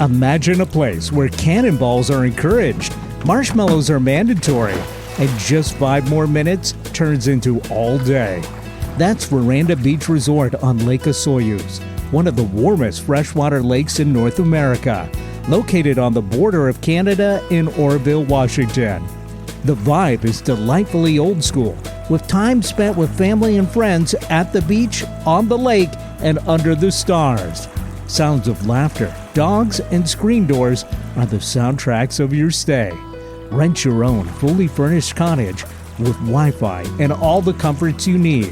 Imagine a place where cannonballs are encouraged, marshmallows are mandatory, and just 5 more minutes turns into all day. That's Veranda Beach Resort on Lake Osoyoos, one of the warmest freshwater lakes in North America, located on the border of Canada in Oroville, Washington. The vibe is delightfully old school, with time spent with family and friends at the beach, on the lake, and under the stars. Sounds of laughter, dogs, and screen doors are the soundtracks of your stay. Rent your own fully furnished cottage with Wi-Fi and all the comforts you need.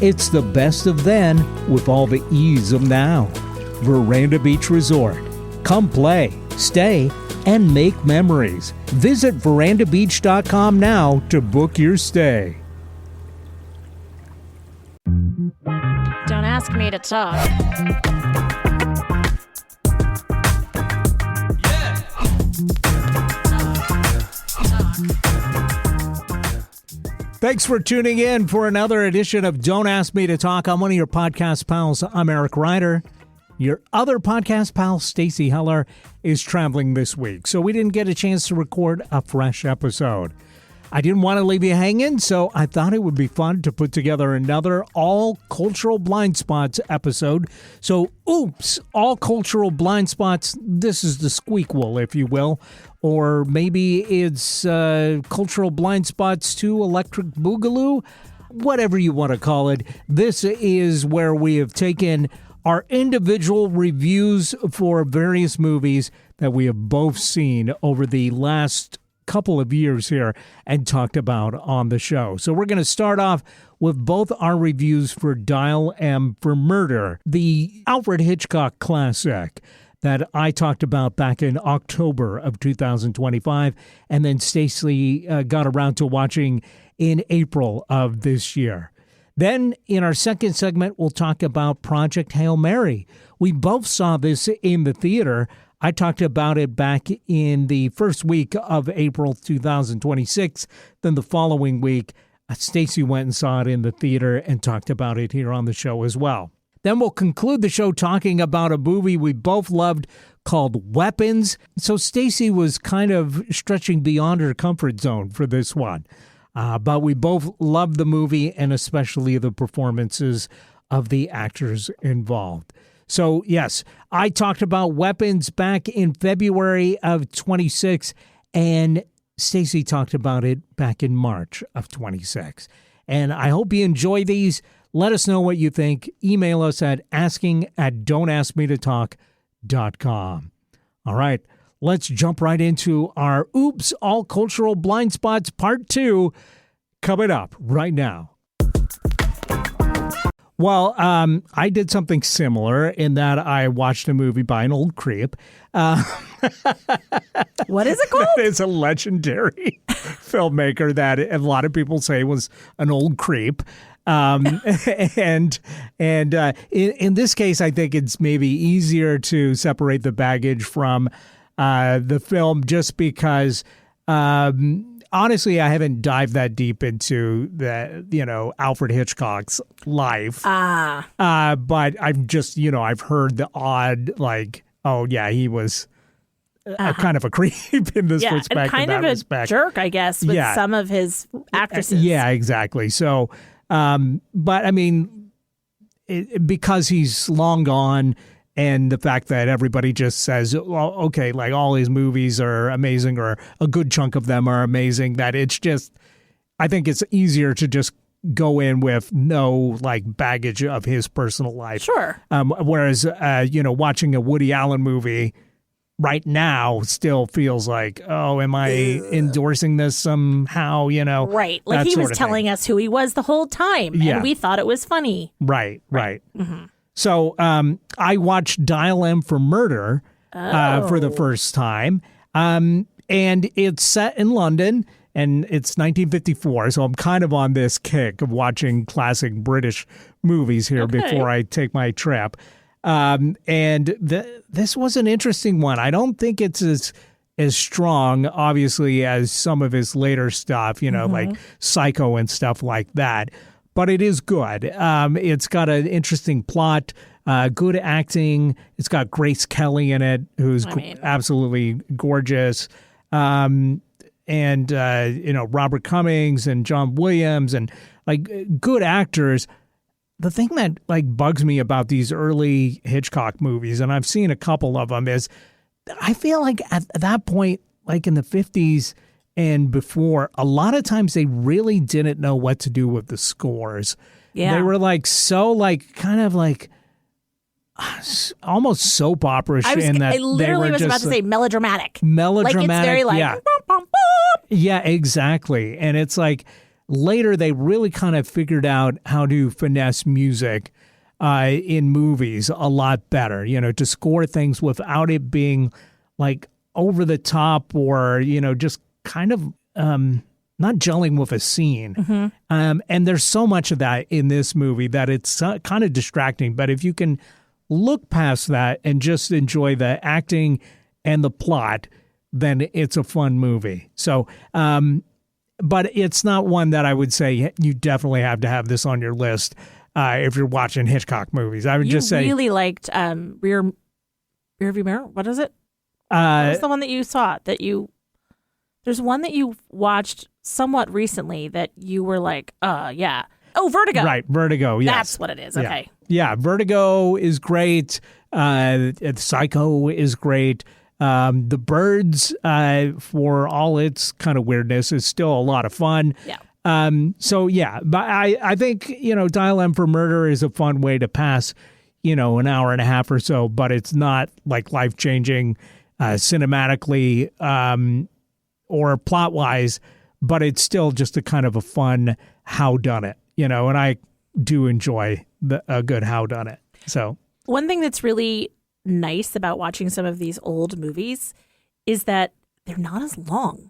It's the best of then with all the ease of now. Veranda Beach Resort. Come play, stay, and make memories. Visit verandabeach.com now to book your stay. Don't ask me to talk. Thanks for tuning in for another edition of Don't Ask Me to Talk. I'm one of your podcast pals. I'm Eric Ryder. Your other podcast pal, Stacy Heller, is traveling this week, so we didn't get a chance to record a fresh episode. I didn't want to leave you hanging, so I thought it would be fun to put together another All Cultural Blind Spots episode. So, oops, All Cultural Blind Spots, this is the Squeakquel, if you will. Or maybe it's Cultural Blind Spots 2 Electric Boogaloo, whatever you want to call it. This is where we have taken our individual reviews for various movies that we have both seen over the last couple of years here and talked about on the show. So we're going to start off with both our reviews for Dial M for Murder, the Alfred Hitchcock classic that I talked about back in October of 2025, and then Stacey got around to watching in April of this year. Then in our second segment, we'll talk about Project Hail Mary. We both saw this in the theater. I talked about it back in the first week of April 2026. Then the following week, Stacey went and saw it in the theater and talked about it here on the show as well. Then we'll conclude the show talking about a movie we both loved called Weapons. So Stacey was kind of stretching beyond her comfort zone for this one. But we both loved the movie and especially the performances of the actors involved. So, yes, I talked about Weapons back in February of 26, and Stacey talked about it back in March of 26. And I hope you enjoy these. Let us know what you think. Email us at asking@don'taskmetotalk.com. All right, let's jump right into our Oops, All Cultural Blind Spots Part 2 coming up right now. Well, I did something similar in that I watched a movie by an old creep. What is it called? It's a legendary filmmaker that a lot of people say was an old creep. And in this case, I think it's maybe easier to separate the baggage from the film just because honestly, I haven't dived that deep into Alfred Hitchcock's life. But I've just, I've heard the odd, like, oh yeah, he was a kind of a creep in this respect. And kind of a jerk, I guess, with some of his actresses. Yeah, exactly. So, but I mean, because he's long gone, and the fact that everybody just says, well, okay, like all his movies are amazing or a good chunk of them are amazing, that it's just, I think it's easier to just go in with no like baggage of his personal life. Sure. Whereas, watching a Woody Allen movie right now still feels like, oh, am I endorsing this somehow, Right. Like he was telling us who he was the whole time and we thought it was funny. Right. Mm-hmm. So I watched Dial M for Murder for the first time, and it's set in London, and it's 1954, so I'm kind of on this kick of watching classic British movies here before I take my trip. And this was an interesting one. I don't think it's as strong, obviously, as some of his later stuff, like Psycho and stuff like that. But it is good. It's got an interesting plot. Good acting. It's got Grace Kelly in it, who's absolutely gorgeous. And Robert Cummings and John Williams and good actors. The thing that bugs me about these early Hitchcock movies, and I've seen a couple of them, is I feel like at that point, in the 50s and before, a lot of times they really didn't know what to do with the scores. Yeah. They were almost soap opera in that I literally was about to say melodramatic. Melodramatic. It's very yeah. Bum, bum, bum. Yeah, exactly. And it's later they really kind of figured out how to finesse music in movies a lot better, to score things without it being over the top or, just kind of not gelling with a scene. Mm-hmm. And there's so much of that in this movie that it's kind of distracting. But if you can look past that and just enjoy the acting and the plot, then it's a fun movie. So, but it's not one that I would say you definitely have to have this on your list if you're watching Hitchcock movies. I would just say you really liked Rear View Mirror. What is it? What was the one that you saw? There's one that you watched somewhat recently that you were like, yeah. Oh, Vertigo. Right, Vertigo, yes. That's what it is, okay. Yeah, Vertigo is great. Psycho is great. The Birds, for all its kind of weirdness, is still a lot of fun. Yeah. But I think, Dial M for Murder is a fun way to pass, an hour and a half or so, but it's not life-changing cinematically or plot-wise, but it's still just a kind of a fun howdunit, and I do enjoy a good howdunit. So one thing that's really nice about watching some of these old movies is that they're not as long.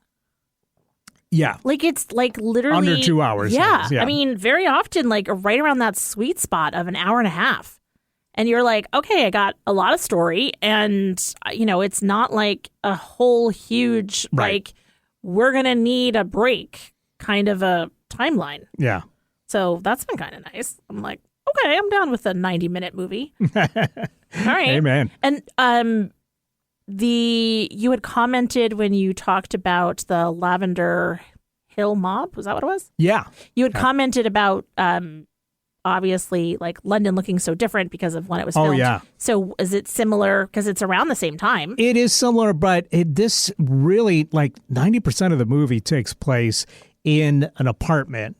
Yeah. It's literally under 2 hours. Yeah. I mean, very often right around that sweet spot of an hour and a half. And you're like, okay, I got a lot of story and it's not a whole huge we're going to need a break kind of a timeline. Yeah. So that's been kind of nice. I'm like, okay, I'm down with a 90-minute movie. All right. Amen. And you had commented when you talked about the Lavender Hill mob. Was that what it was? Yeah. You had commented about obviously London looking so different because of when it was filmed. Oh, yeah. So is it similar because it's around the same time? It is similar, but this really 90% of the movie takes place in an apartment.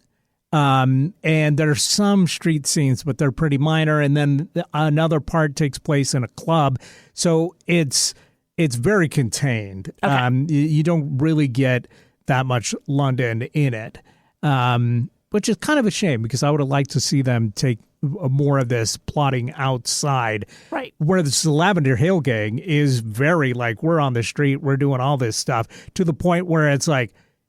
And there's some street scenes, but they're pretty minor. And then another part takes place in a club. So it's very contained. Okay. You don't really get that much London in it, which is kind of a shame because I would have liked to see them take more of this plotting outside. Right. Where the Lavender Hill gang is very we're on the street, we're doing all this stuff to the point where it's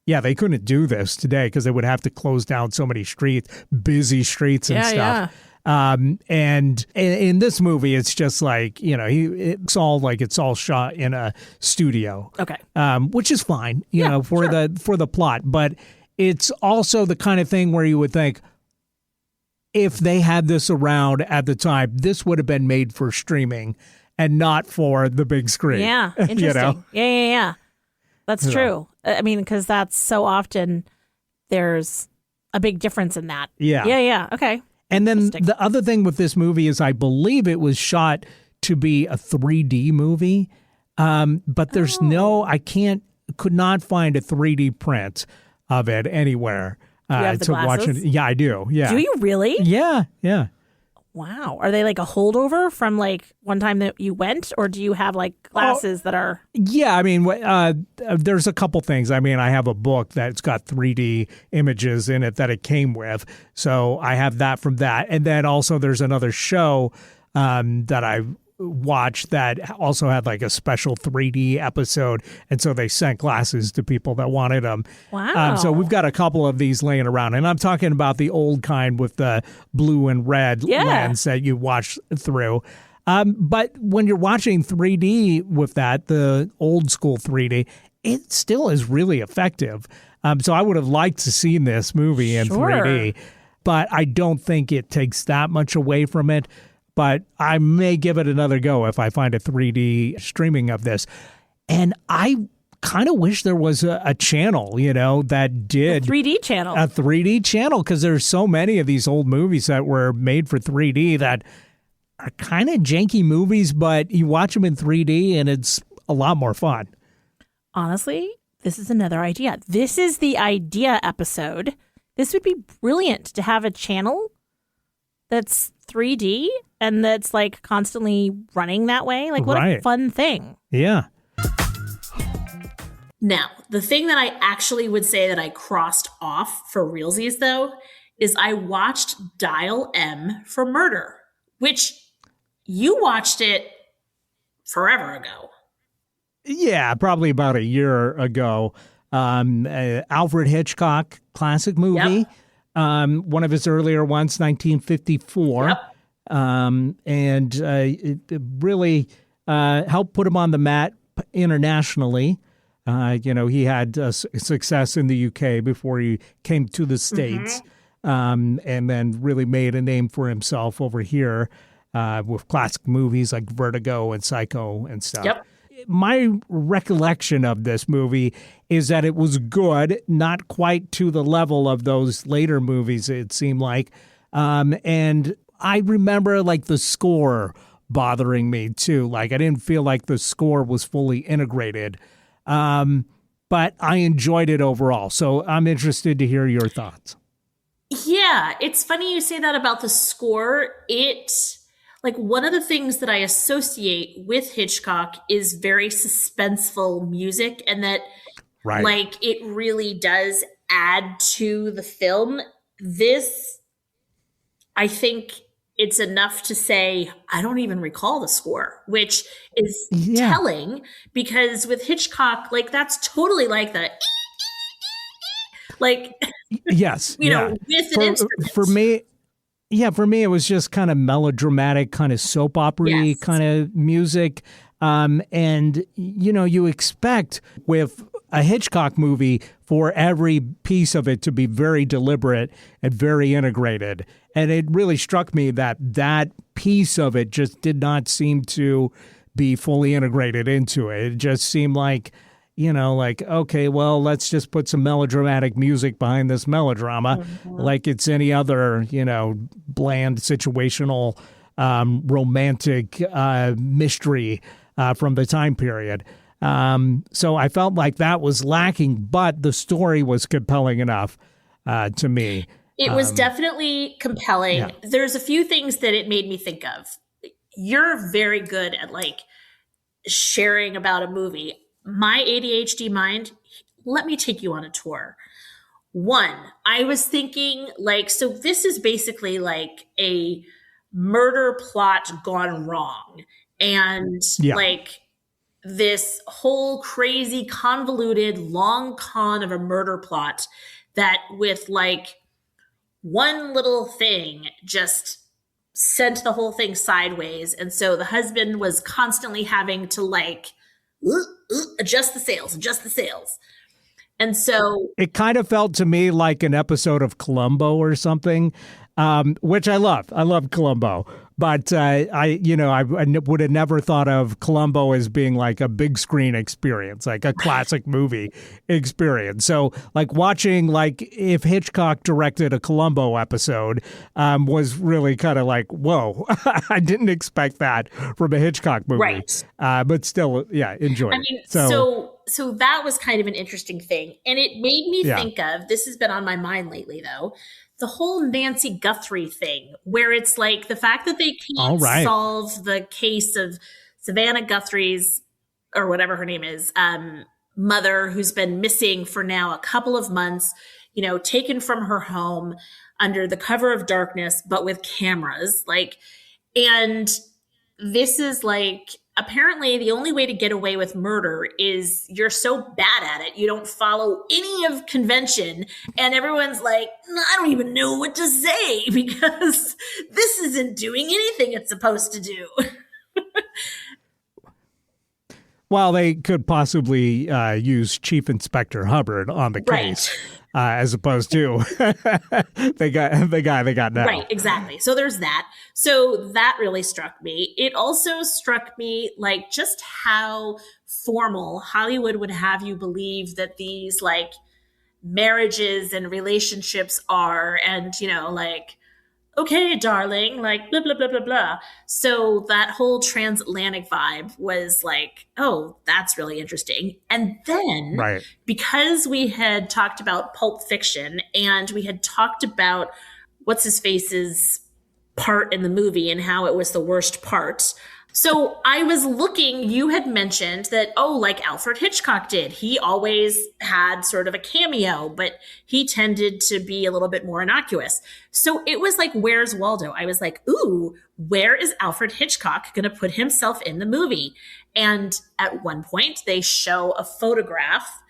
yeah, they couldn't do this today because they would have to close down so many streets, busy streets and stuff. Yeah. And in this movie, it's just it's all shot in a studio. Okay. Which is fine, for the plot. But it's also the kind of thing where you would think if they had this around at the time, this would have been made for streaming and not for the big screen. Yeah. Interesting. Yeah. That's true. I mean, because that's so often there's a big difference in that. Yeah. Yeah. Okay. And then the other thing with this movie is I believe it was shot to be a 3D movie, but there's could not find a 3D print of it anywhere to watch it. Yeah, I do. Yeah. Do you really? Yeah. Wow. Are they a holdover from one time that you went, or do you have glasses that are? Yeah, I mean, there's a couple things. I mean, I have a book that's got 3D images in it that it came with. So I have that from that. And then also there's another show that I watched that also had a special 3D episode. And so they sent glasses to people that wanted them. Wow. So we've got a couple of these laying around. And I'm talking about the old kind with the blue and red lens that you watch through. But when you're watching 3D with that, the old school 3D, it still is really effective. So I would have liked to see this movie in 3D. But I don't think it takes that much away from it. but I may give it another go if I find a 3D streaming of this. And I kind of wish there was a channel, you know, that did a 3D channel. A 3D channel, because there's so many of these old movies that were made for 3D that are kind of janky movies, but you watch them in 3D and it's a lot more fun. Honestly, this is another idea. This is the idea episode. This would be brilliant to have a channel that's 3D and that's like constantly running that way. Like, what a fun thing. Yeah. Now, the thing that I actually would say that I crossed off for realsies, though, is I watched Dial M for Murder, which you watched it forever ago. Yeah, probably about a year ago. Alfred Hitchcock, classic movie. Yep. One of his earlier ones, 1954. Yep. And it really helped put him on the map internationally. You know, he had success in the UK before he came to the States, and then really made a name for himself over here with classic movies like Vertigo and Psycho and stuff. Yep. My recollection of this movie is that it was good, not quite to the level of those later movies, it seemed like. And I remember like the score bothering me too. Like I didn't feel like the score was fully integrated. But I enjoyed it overall. So I'm interested to hear your thoughts. Yeah, it's funny you say that about the score. Like one of the things that I associate with Hitchcock is very suspenseful music, and that like it really does add to the film. This, I think it's enough to say, I don't even recall the score, which is telling, because with Hitchcock, like that's totally like the like, yes, you know, with an instrument. For me, it was just kind of melodramatic, kind of soap opera-y kind of music. And, you know, you expect with a Hitchcock movie for every piece of it to be very deliberate and very integrated. And it really struck me that that piece of it just did not seem to be fully integrated into it. It just seemed like, you know, like, okay, well, let's just put some melodramatic music behind this melodrama like it's any other, you know, bland situational romantic mystery from the time period. So I felt like that was lacking, but the story was compelling enough to me. It was definitely compelling. Yeah. There's a few things that it made me think of. You're very good at like sharing about a movie. My ADHD mind, let me take you on a tour. One, I was thinking like, so this is basically like a murder plot gone wrong. And like this whole crazy convoluted long con of a murder plot that with like one little thing just sent the whole thing sideways. And so the husband was constantly having to like adjust the sails. And so it kind of felt to me like an episode of Columbo or something, which I love. I love Columbo. But I would have never thought of Columbo as being like a big screen experience, like a classic movie experience. So like watching, like if Hitchcock directed a Columbo episode was really kind of like, whoa, I didn't expect that from a Hitchcock movie. Right. But still, enjoy it. I mean, so that was kind of an interesting thing. And it made me think of, this has been on my mind lately though, the whole Nancy Guthrie thing, where it's like the fact that they can't solve the case of Savannah Guthrie's, or whatever her name is, mother, who's been missing for now a couple of months, you know, taken from her home under the cover of darkness, but with cameras. Like, and this is like, apparently the only way to get away with murder is you're so bad at it, you don't follow any of convention. And everyone's like, I don't even know what to say because this isn't doing anything it's supposed to do. Well, they could possibly use Chief Inspector Hubbard on the case. as opposed to the guy they got now. Right, exactly. So there's that. So that really struck me. It also struck me like just how formal Hollywood would have you believe that these like marriages and relationships are, and like, okay, darling, like blah blah blah blah blah. So that whole transatlantic vibe was like, oh, that's really interesting. And then because we had talked about Pulp Fiction and we had talked about what's his face's part in the movie and how it was the worst part. So I was looking, you had mentioned that, like Alfred Hitchcock did. He always had sort of a cameo, but he tended to be a little bit more innocuous. So it was like, where's Waldo? I was like, ooh, where is Alfred Hitchcock going to put himself in the movie? And at one point they show a photograph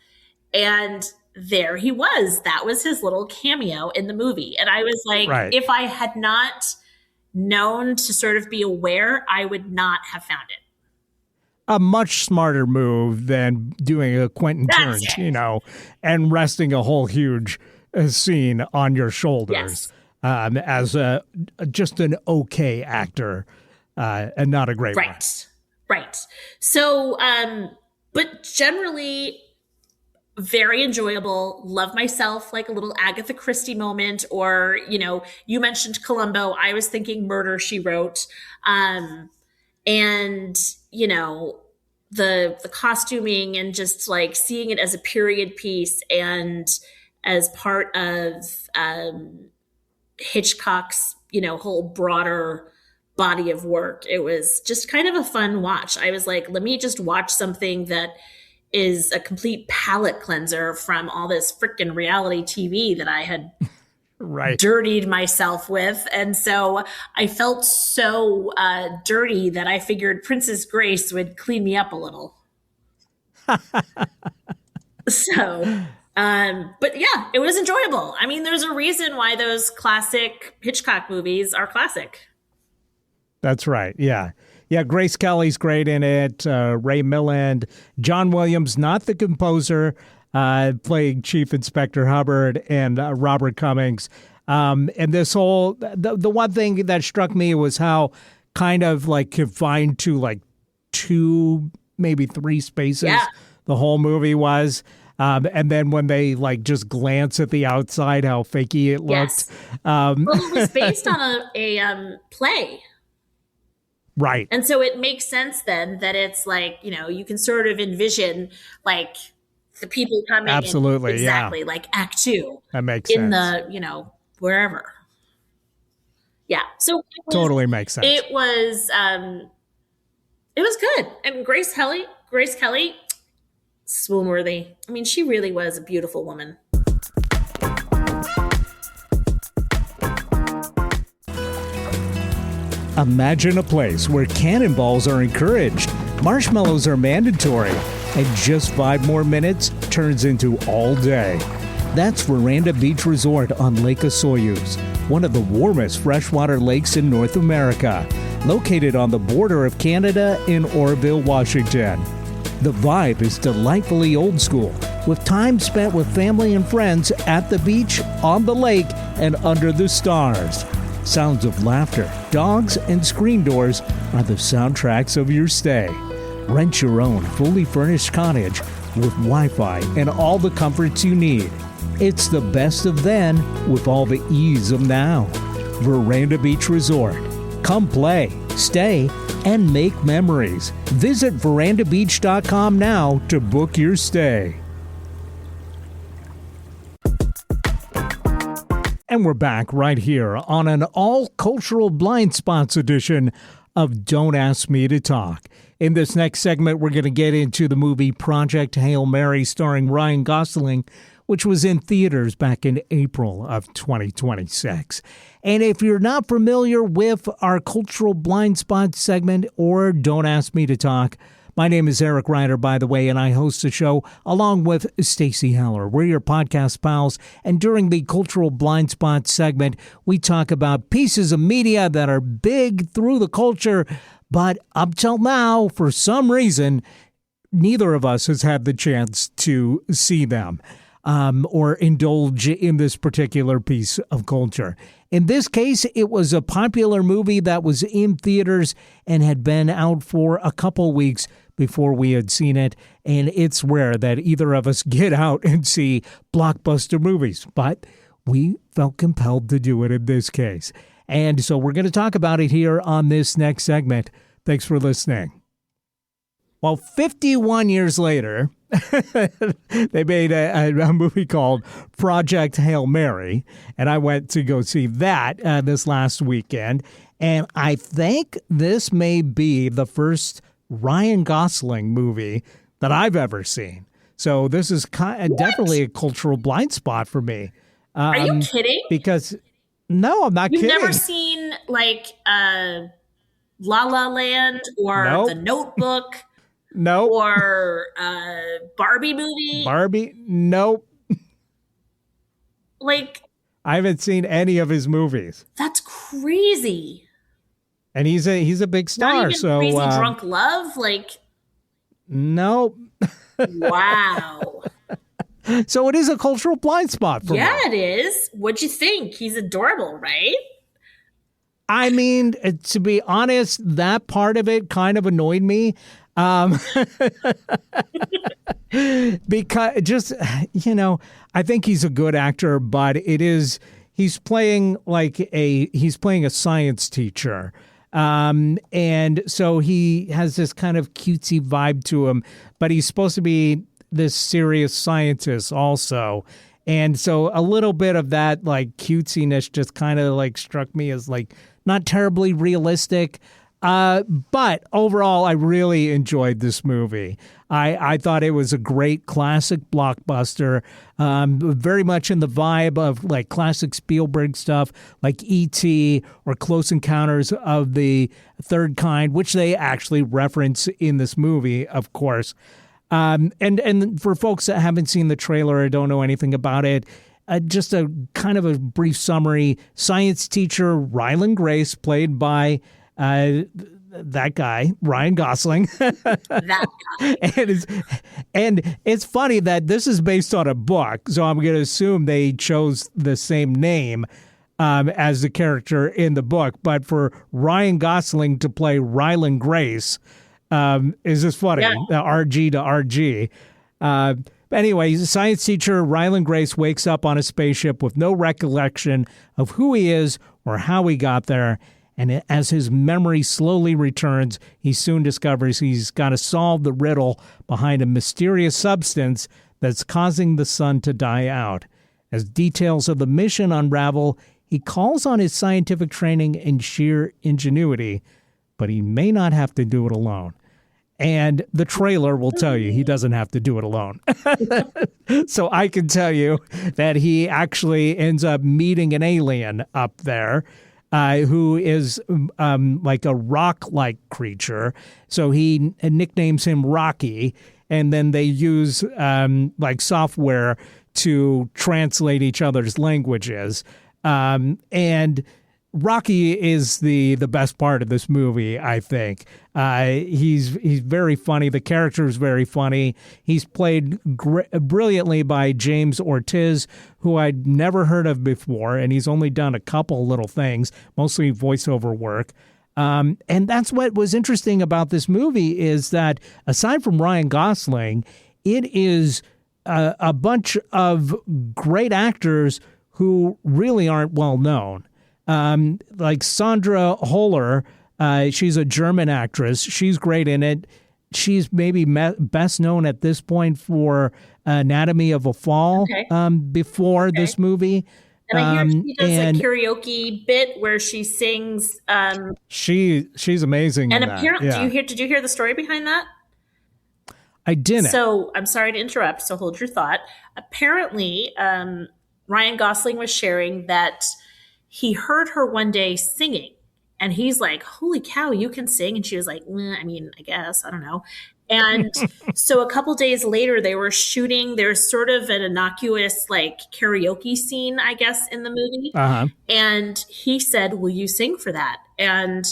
and there he was. That was his little cameo in the movie. And I was like, if I had not known to sort of be aware, I would not have found it. A much smarter move than doing a Quentin Tarantino and resting a whole huge scene on your shoulders as just an okay actor and not a great one. Right. So, but generally very enjoyable. Love myself like a little Agatha Christie moment, or you mentioned Columbo. I was thinking Murder, She Wrote, and the costuming and just like seeing it as a period piece and as part of Hitchcock's whole broader body of work. It was just kind of a fun watch. I was like, let me just watch something that is a complete palate cleanser from all this freaking reality TV that I had dirtied myself with. And so I felt so dirty that I figured Princess Grace would clean me up a little. So, but yeah, it was enjoyable. I mean, there's a reason why those classic Hitchcock movies are classic. That's right. Yeah. Yeah, Grace Kelly's great in it. Ray Milland, John Williams, not the composer, playing Chief Inspector Hubbard, and Robert Cummings. And this whole the one thing that struck me was how kind of like confined to like 2, maybe 3 spaces the whole movie was. And then when they like just glance at the outside, how fakey it looked. Well, it was based on a play. Right. And so it makes sense then that it's like, you can sort of envision like the people coming absolutely in, exactly like Act 2. That makes in sense. the, wherever. Yeah. So totally makes sense. It was good. And Grace Kelly, swoon worthy. I mean, she really was a beautiful woman. Imagine a place where cannonballs are encouraged, marshmallows are mandatory, and just 5 more minutes turns into all day. That's Veranda Beach Resort on Lake Osoyoos, one of the warmest freshwater lakes in North America, located on the border of Canada in Oroville, Washington. The vibe is delightfully old school, with time spent with family and friends at the beach, on the lake, and under the stars. Sounds of laughter, dogs, and screen doors are the soundtracks of your stay. Rent your own fully furnished cottage with Wi-Fi and all the comforts you need. It's the best of then with all the ease of now. Veranda Beach Resort. Come play, stay, and make memories. Visit verandabeach.com now to book your stay. And we're back right here on an all-cultural blind spots edition of Don't Ask Me to Talk. In this next segment, we're going to get into the movie Project Hail Mary starring Ryan Gosling, which was in theaters back in April of 2026. And if you're not familiar with our cultural blind spot segment or Don't Ask Me to Talk, my name is Eric Ryder, by the way, and I host the show along with Stacey Heller. We're your podcast pals, and during the Cultural Blind Spot segment, we talk about pieces of media that are big through the culture, but up till now, for some reason, neither of us has had the chance to see them. or indulge in this particular piece of culture. In this case, it was a popular movie that was in theaters and had been out for a couple weeks before we had seen it. And it's rare that either of us get out and see blockbuster movies, but we felt compelled to do it in this case. And so we're going to talk about it here on this next segment. Thanks for listening. Well, 51 years later, they made a movie called Project Hail Mary, and I went to go see that this last weekend. And I think this may be the first Ryan Gosling movie that I've ever seen. So this is definitely a cultural blind spot for me. Are you kidding? Because, no, I'm not kidding. You've never seen, like, La La Land or The Notebook? Nope. Or Barbie movie? Barbie? Nope. Like, I haven't seen any of his movies. That's crazy. And he's a big star. Not even so Crazy Drunk Love? Like, nope. Wow. So it is a cultural blind spot for me. Yeah, it is. What'd you think? He's adorable, right? I mean, to be honest, that part of it kind of annoyed me. Because just, I think he's a good actor, but he's playing a science teacher. And so he has this kind of cutesy vibe to him, but he's supposed to be this serious scientist also. And so a little bit of that like cutesiness just kind of like struck me as like not terribly realistic. But overall, I really enjoyed this movie. I thought it was a great classic blockbuster, very much in the vibe of like classic Spielberg stuff like E.T. or Close Encounters of the Third Kind, which they actually reference in this movie, of course. And for folks that haven't seen the trailer or don't know anything about it, just a kind of a brief summary. Science teacher Ryland Grace, played by that guy, Ryan Gosling. That guy. And it's funny that this is based on a book, so I'm going to assume they chose the same name as the character in the book. But for Ryan Gosling to play Ryland Grace is just funny, yeah. RG to RG. Anyway, science teacher Ryland Grace wakes up on a spaceship with no recollection of who he is or how he got there. And as his memory slowly returns, he soon discovers he's got to solve the riddle behind a mysterious substance that's causing the sun to die out. As details of the mission unravel, he calls on his scientific training and sheer ingenuity, but he may not have to do it alone. And the trailer will tell you he doesn't have to do it alone. So I can tell you that he actually ends up meeting an alien up there. Who is like a rock-like creature. So he nicknames him Rocky, and then they use like software to translate each other's languages. And Rocky is the best part of this movie, I think. He's very funny. The character is very funny. He's played brilliantly by James Ortiz, who I'd never heard of before, and he's only done a couple little things, mostly voiceover work. And that's what was interesting about this movie is that aside from Ryan Gosling, it is a bunch of great actors who really aren't well known. Like Sandra Holler, she's a German actress. She's great in it. She's maybe best known at this point for Anatomy of a Fall before this movie. And I hear she does a karaoke bit where she sings. She's amazing. And in apparently, that. Yeah. did you hear the story behind that? I didn't. So I'm sorry to interrupt. So hold your thought. Apparently, Ryan Gosling was sharing that he heard her one day singing, and he's like, "Holy cow, you can sing!" And she was like, I mean, I guess, I don't know. And so a couple days later, they were shooting. There's sort of an innocuous like karaoke scene, I guess, in the movie. Uh-huh. And he said, "Will you sing for that?" And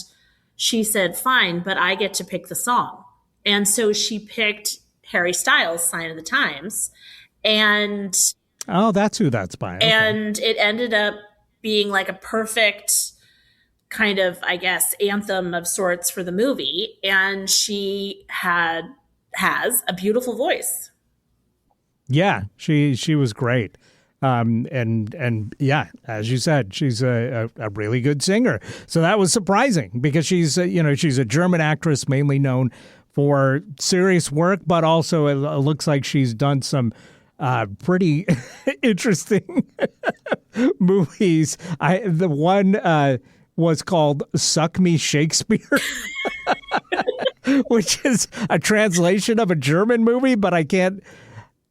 she said, "Fine, but I get to pick the song." And so she picked Harry Styles' "Sign of the Times." And Oh, that's who that's by. Okay. and it ended up being like a perfect kind of, I guess, anthem of sorts for the movie. And she has a beautiful voice. Yeah, she was great. And yeah, as you said, she's a really good singer. So that was surprising because she's a German actress mainly known for serious work, but also it looks like she's done some pretty interesting movies. The one was called Suck Me Shakespeare, which is a translation of a German movie, but I can't.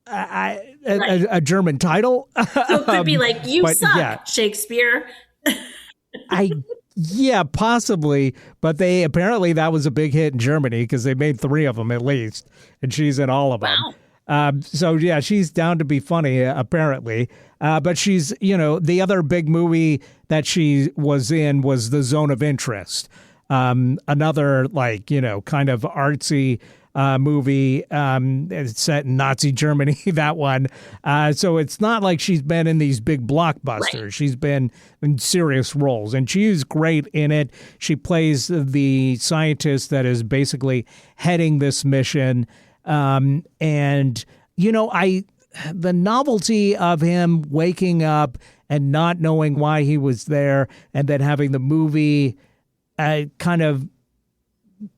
A German title. So it could be like, you suck, yeah. Shakespeare. Yeah, possibly. But apparently that was a big hit in Germany because they made 3 of them at least. And she's in all of them. So, yeah, she's down to be funny, apparently. But she's, the other big movie that she was in was The Zone of Interest. Another, kind of artsy movie. It's set in Nazi Germany, that one. So it's not like she's been in these big blockbusters. Right. She's been in serious roles, and she's great in it. She plays the scientist that is basically heading this mission. The novelty of him waking up and not knowing why he was there, and then having the movie kind of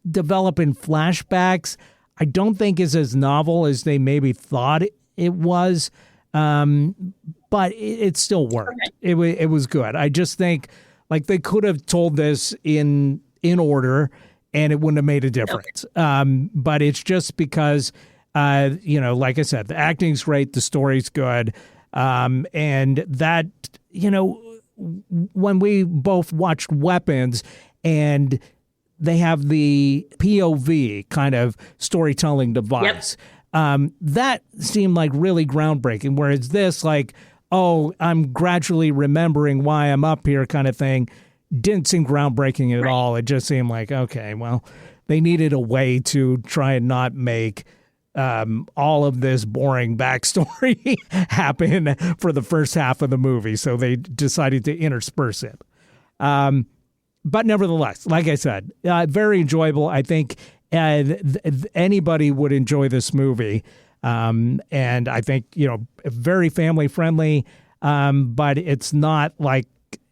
develop in flashbacks, I don't think is as novel as they maybe thought it was, but it still worked. Okay. It was good. I just think they could have told this in order, and it wouldn't have made a difference. Okay. But it's just because, like I said, the acting's great, the story's good, and that when we both watched Weapons and they have the POV kind of storytelling device. Yep. That seemed like really groundbreaking, whereas this, I'm gradually remembering why I'm up here kind of thing, didn't seem groundbreaking at all. It just seemed like, okay, well, they needed a way to try and not make all of this boring backstory happen for the first half of the movie, so they decided to intersperse it. But nevertheless, like I said, very enjoyable. I think anybody would enjoy this movie. And I think, very family friendly. But it's not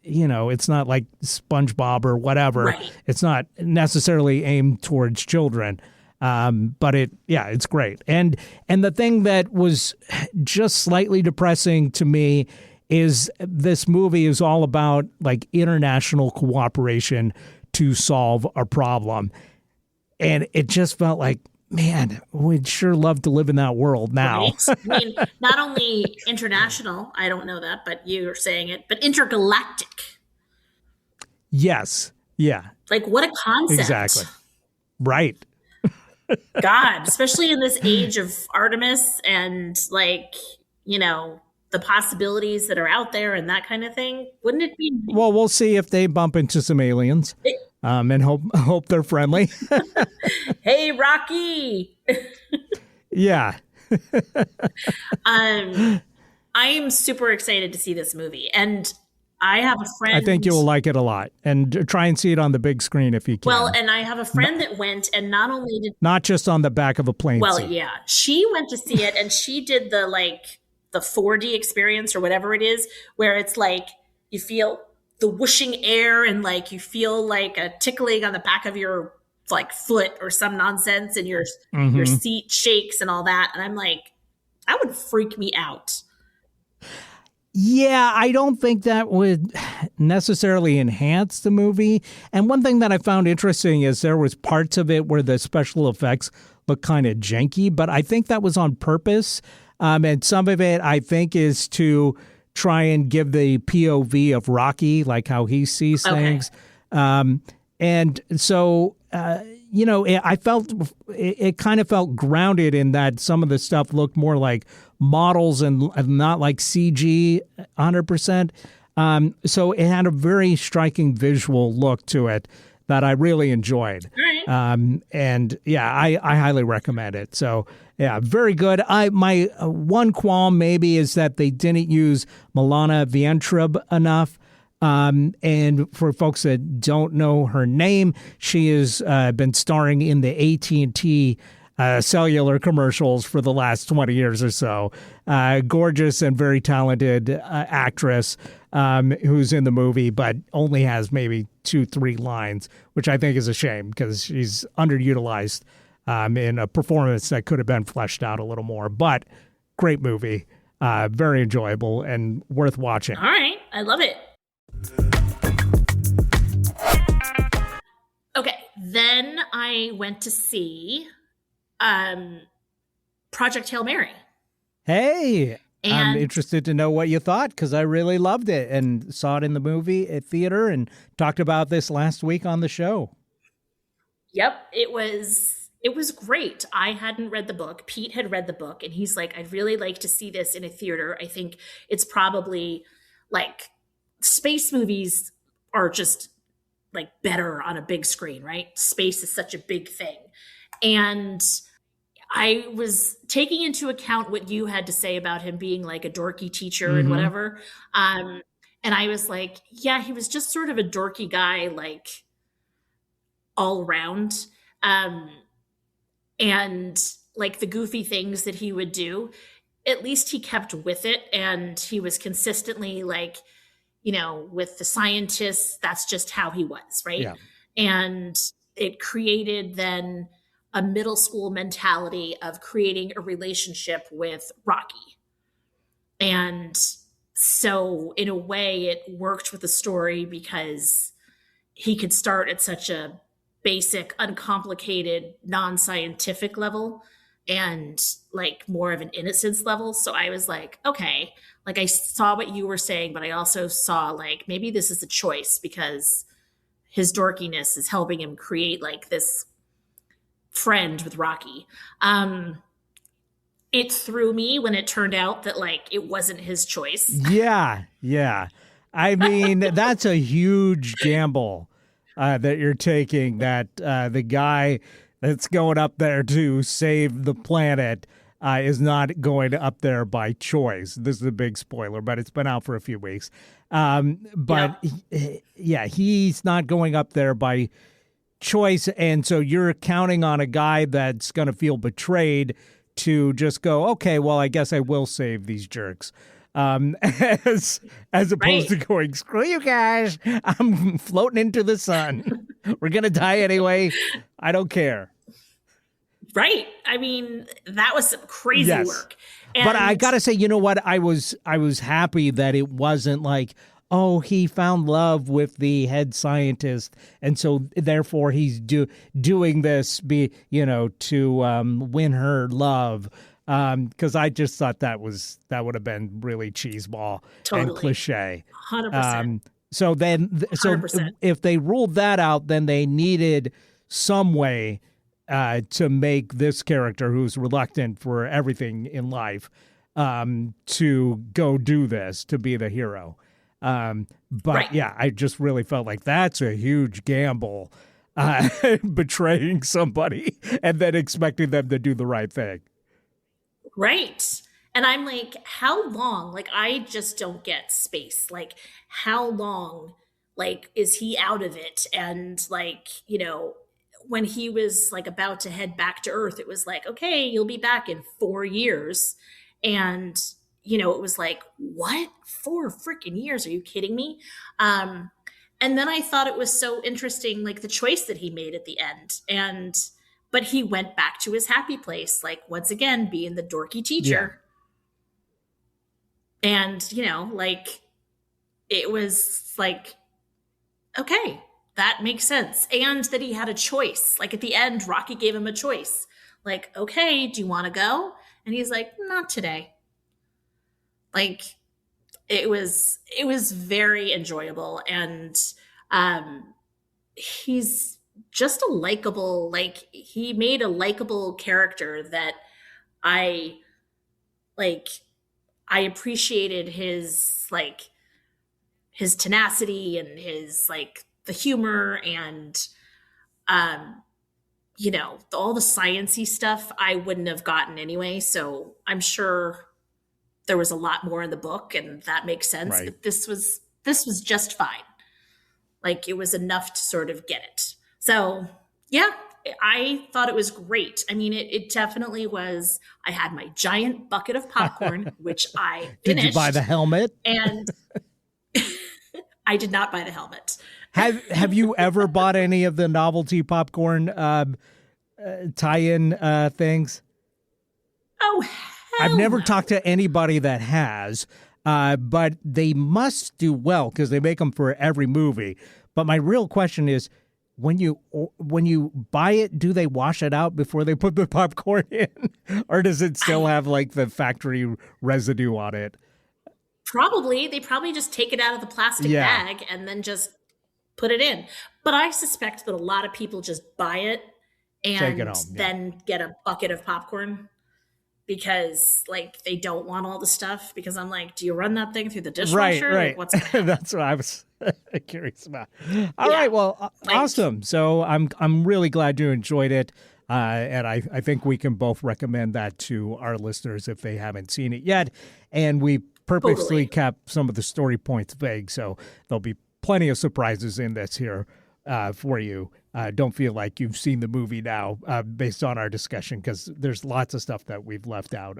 it's not like SpongeBob or whatever. Right. It's not necessarily aimed towards children. But it's great. And the thing that was just slightly depressing to me is this movie is all about international cooperation to solve a problem. And it just felt like, man, we'd sure love to live in that world now. Right. I mean, not only international, I don't know that, but you're saying it, but intergalactic. Yes. Yeah. What a concept. Exactly. Right. God, especially in this age of Artemis and the possibilities that are out there and that kind of thing. Wouldn't it be? Well, we'll see if they bump into some aliens and hope they're friendly. Hey, Rocky. Yeah. I am super excited to see this movie. And I have a friend. I think you'll like it a lot. And try and see it on the big screen if you can. Well, and I have a friend that went, and not only did... Not just on the back of a plane seat. Yeah. She went to see it, and she did the 4D experience or whatever it is, where it's you feel the whooshing air and you feel a tickling on the back of your foot or some nonsense, and your seat shakes and all that. And I'm that would freak me out. Yeah, I don't think that would necessarily enhance the movie. And one thing that I found interesting is there was parts of it where the special effects look kind of janky, but I think that was on purpose. And some of it, I think, is to try and give the POV of Rocky, how he sees things. And so, I felt it kind of felt grounded in that some of the stuff looked more like models and not like CG 100%. So it had a very striking visual look to it that I really enjoyed. All right. And yeah, I highly recommend it. So yeah, very good. My one qualm maybe is that they didn't use Milana Vaintrub enough. And for folks that don't know her name, she has been starring in the AT&T cellular commercials for the last 20 years or so. Gorgeous and very talented actress who's in the movie, but only has maybe 2-3 lines, which I think is a shame because she's underutilized in a performance that could have been fleshed out a little more. But great movie, very enjoyable and worth watching. All right. I love it. Okay. Then I went to see Project Hail Mary. Hey, I'm And interested to know what you thought because I really loved it and saw it in the movie at theater and talked about this last week on the show. yep, it was great. I hadn't read the book. Pete had read the book, and he's like, I'd really like to see this in a theater. I think it's probably like space movies are just like better on a big screen, right? Space is such a big thing. And I was taking into account what you had to say about him being like a dorky teacher and whatever. And I was like, yeah, he was just sort of a dorky guy, like all around. And like the goofy things that he would do, at least he kept with it. And he was consistently like, you know, with the scientists, that's just how he was, right? Yeah. And it created then a middle school mentality of creating a relationship with Rocky. And so in a way it worked with the story because he could start at such a basic, uncomplicated, non-scientific level and like more of an innocence level. So I was like, okay, like I saw what you were saying, but I also saw like maybe this is a choice because his dorkiness is helping him create like this friend with Rocky. It threw me when it turned out that like it wasn't his choice. Yeah. I mean, that's a huge gamble that you're taking, that the guy that's going up there to save the planet is not going up there by choice. This is a big spoiler, but it's been out for a few weeks. He's not going up there by choice. And so you're counting on a guy that's going to feel betrayed to just go, okay, well, I guess I will save these jerks. As opposed to going, screw you guys, I'm floating into the sun. We're going to die anyway. I don't care. Right. I mean, that was some crazy work. But I got to say, you know what? I was happy that it wasn't like, oh, he found love with the head scientist, and so therefore he's doing this to win her love. Because I just thought that would have been really cheeseball and cliche. 100%. So 100%. If they ruled that out, then they needed some way to make this character, who's reluctant for everything in life, to go do this, to be the hero. I just really felt like that's a huge gamble, betraying somebody and then expecting them to do the right thing. Right. And I'm like, how long? Like, I just don't get space. Like, how long, like, is he out of it? And like, when he was like about to head back to Earth, it was like, okay, you'll be back in 4 years. And, it was like, what? 4 freaking years? Are you kidding me? And then I thought it was so interesting, like the choice that he made at the end. But he went back to his happy place, like once again, being the dorky teacher. Yeah. And, like it was like, okay, that makes sense. And that he had a choice. Like at the end, Rocky gave him a choice. Like, okay, do you want to go? And he's like, not today. Like it was very enjoyable. And he's just a likable, like he made a likable character that I appreciated his tenacity and his like the humor and All the sciencey stuff I wouldn't have gotten anyway. So I'm sure there was a lot more in the book, and that makes sense. Right. But this was just fine. Like, it was enough to sort of get it. So yeah, I thought it was great. I mean, it definitely was. I had my giant bucket of popcorn, which I finished. Did you buy the helmet? And I did not buy the helmet. Have you ever bought any of the novelty popcorn tie-in things? Oh, hell I've never no. talked to anybody that has, but they must do well because they make them for every movie. But my real question is, when you buy it, do they wash it out before they put the popcorn in, or does it still have like the factory residue on it? Probably. They probably just take it out of the plastic bag and then just put it in. But I suspect that a lot of people just buy it and Take it home, then get a bucket of popcorn because, like, they don't want all the stuff. Because I'm like, do you run that thing through the dishwasher? Right. Like, what's gonna happen? That's what I was curious about. All right, well, awesome. So I'm really glad you enjoyed it. And I think we can both recommend that to our listeners if they haven't seen it yet. And we purposely kept some of the story points vague, so there'll be plenty of surprises in this here for you. Don't feel like you've seen the movie now based on our discussion, because there's lots of stuff that we've left out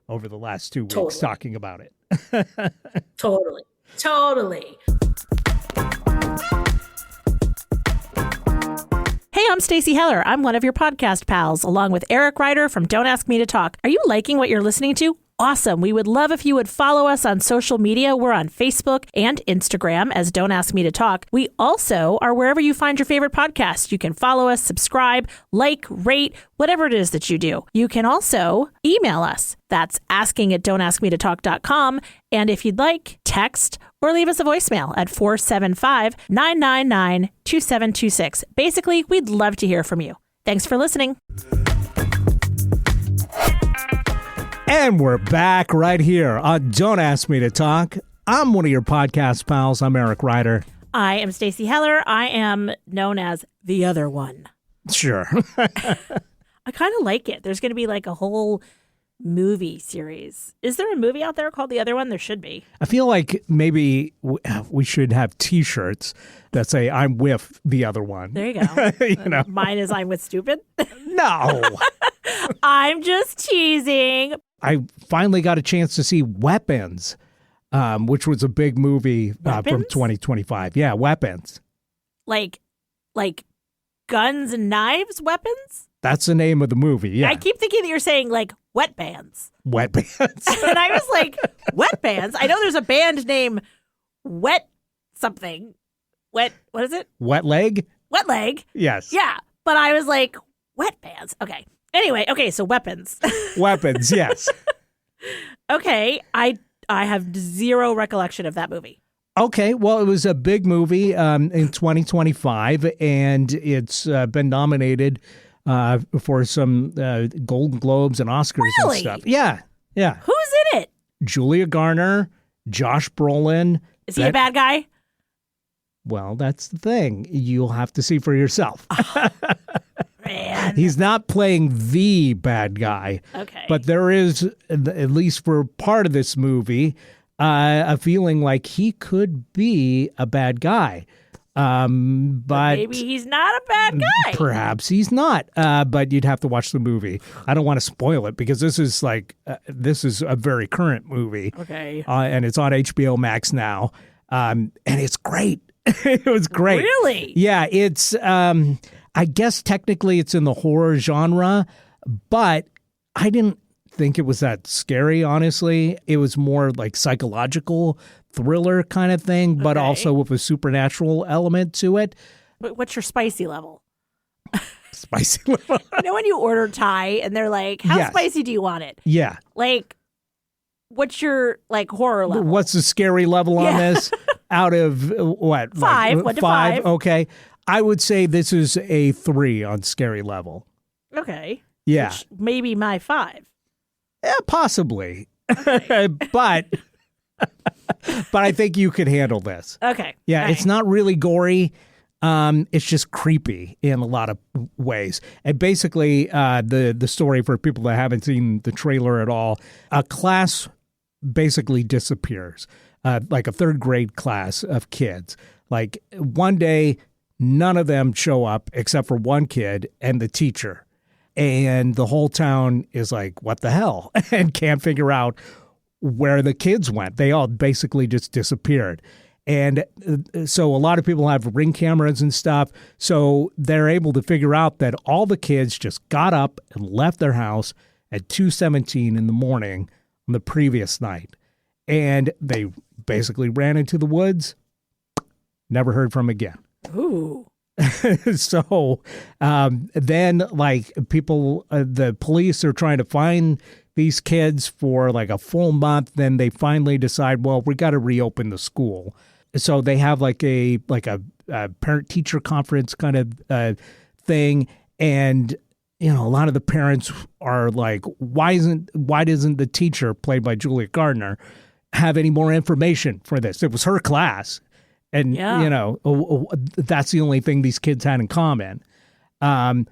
over the last 2 weeks talking about it. Totally. Hey, I'm Stacey Heller. I'm one of your podcast pals, along with Eric Ryder from Don't Ask Me to Talk. Are you liking what you're listening to? Awesome. We would love if you would follow us on social media. We're on Facebook and Instagram as Don't Ask Me to Talk. We also are wherever you find your favorite podcast. You can follow us, subscribe, like, rate, whatever it is that you do. You can also email us. That's asking@don'taskmetotalk.com. And if you'd like, text or leave us a voicemail at 475-999-2726. Basically, we'd love to hear from you. Thanks for listening. And we're back right here on Don't Ask Me to Talk. I'm one of your podcast pals. I'm Eric Ryder. I am Stacey Heller. I am known as the other one. Sure. I kind of like it. There's going to be like a whole movie series. Is there a movie out there called The Other One? There should be. I feel like maybe we should have T-shirts that say "I'm with the other one." There you go. You know, Mine is "I'm with stupid." no. I'm just teasing. I finally got a chance to see Weapons, which was a big movie from 2025. Yeah, Weapons. Like guns and knives weapons? That's the name of the movie, yeah. I keep thinking that you're saying like wet bands. Wet Bands. And I was like, wet bands? I know there's a band named Wet something. What is it? Wet Leg? Wet Leg. Yes. Yeah. But I was like, wet bands. Okay. Anyway, so weapons. Weapons, yes. Okay. I have zero recollection of that movie. Okay, well, it was a big movie in 2025, and it's been nominated for some Golden Globes and Oscars Really? and stuff. Yeah. Who's in it? Julia Garner, Josh Brolin. Is he a bad guy? Well, that's the thing. You'll have to see for yourself. Man. He's not playing the bad guy. Okay. But there is, at least for part of this movie, a feeling like he could be a bad guy. But maybe he's not a bad guy. Perhaps he's not. But you'd have to watch the movie. I don't want to spoil it because this is a very current movie. Okay. And it's on HBO Max now. And it's great. It was great. Really? Yeah. It's, I guess technically it's in the horror genre, but I didn't think it was that scary, honestly. It was more like psychological thriller kind of thing, but also with a supernatural element to it. But what's your spicy level? Spicy level? You know when you order Thai and they're like, how spicy do you want it? Yeah. Like, what's your horror level? What's the scary level on this? Out of what? 5. 1 to 5. Okay. I would say this is a 3 on scary level. Okay. Yeah. Which may be my 5. Yeah, possibly. Okay. but I think you could handle this. Okay. Yeah, it's not really gory. It's just creepy in a lot of ways. And basically, the story for people that haven't seen the trailer at all, a class basically disappears, like a third grade class of kids. Like one day, none of them show up except for one kid and the teacher. And the whole town is like, what the hell? And can't figure out where the kids went. They all basically just disappeared. And so a lot of people have Ring cameras and stuff. So they're able to figure out that all the kids just got up and left their house at 2:17 in the morning on the previous night. And they basically ran into the woods, never heard from again. Ooh. So then like people, the police are trying to find these kids for like a full month. Then they finally decide, well, we got to reopen the school. So they have like a parent teacher conference kind of thing. And, you know, a lot of the parents are like, why doesn't the teacher, played by Julia Gardner, have any more information for this? It was her class. And, you know, that's the only thing these kids had in common.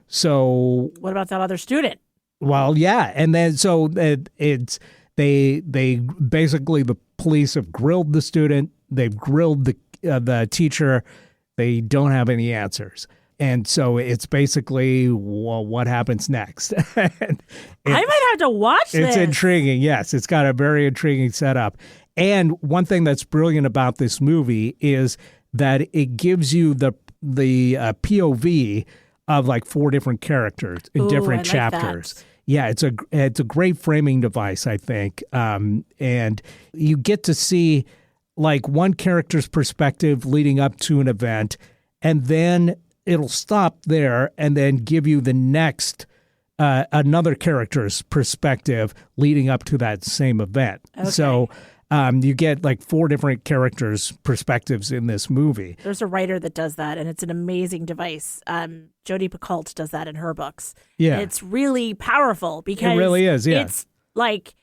So what about that other student? Well, yeah. And then so it's they basically, the police have grilled the student. They've grilled the teacher. They don't have any answers. And so it's basically, well, what happens next? I might have to watch this. It's intriguing. Yes, it's got a very intriguing setup. And one thing that's brilliant about this movie is that it gives you the POV of like 4 different characters in different chapters. That. Yeah, it's a great framing device, I think. And you get to see like one character's perspective leading up to an event, and then it'll stop there and then give you the next another character's perspective leading up to that same event. Okay. So you get like 4 different characters' perspectives in this movie. There's a writer that does that, and it's an amazing device. Jodi Picoult does that in her books. Yeah. It's really powerful because it really is, yeah. It's like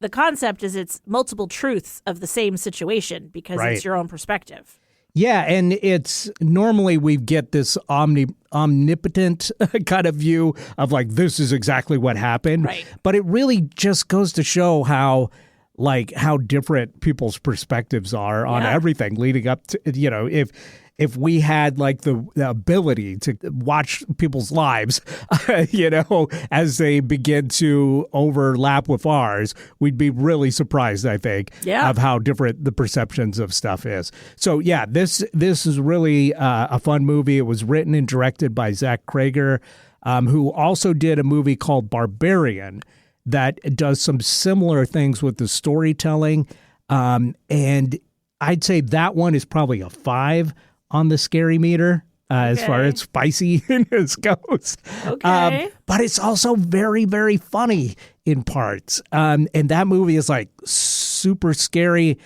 the concept is it's multiple truths of the same situation because it's your own perspective. Yeah, and it's normally we get this omnipotent kind of view of like, this is exactly what happened. Right. But it really just goes to show how different people's perspectives are on everything leading up to, you know, if we had like the ability to watch people's lives, you know, as they begin to overlap with ours, we'd be really surprised, I think, of how different the perceptions of stuff is. So, yeah, this is really a fun movie. It was written and directed by Zach Krager, who also did a movie called Barbarian that does some similar things with the storytelling. And I'd say that one is probably a 5 on the scary meter as far as spiciness goes. Okay. But it's also very, very funny in parts. And that movie is like super scary.